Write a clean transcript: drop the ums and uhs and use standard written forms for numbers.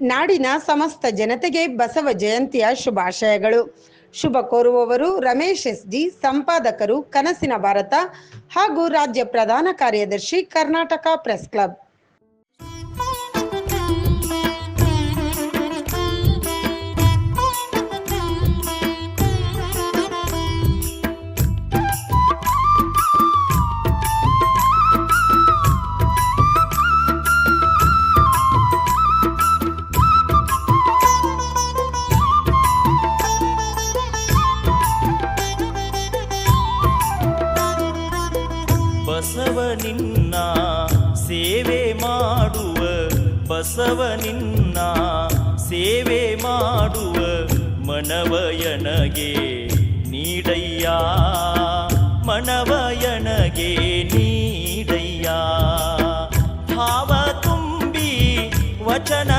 ನಾಡಿನ ಸಮಸ್ತ ಜನತೆಗೆ ಬಸವ ಜಯಂತಿಯ ಶುಭಾಶಯಗಳು. ಶುಭ ಕೋರುವವರು ರಮೇಶ್ ಎಸ್.ಜಿ, ಸಂಪಾದಕರು ಕನಸಿನ ಭಾರತ ಹಾಗೂ ರಾಜ್ಯ ಪ್ರಧಾನ ಕಾರ್ಯದರ್ಶಿ ಕರ್ನಾಟಕ ಪ್ರೆಸ್ ಕ್ಲಬ್. ಬಸವನಿನ್ನ ಸೇವೆ ಮಾಡುವ, ಬಸವನಿನ್ನ ಸೇವೆ ಮಾಡುವ ಮನವಯನಗೆ ನೀಡಯ್ಯ, ಮನವಯನಗೆ ನೀಡಯ್ಯ. ಭಾವ ತುಂಬಿ ವಚನ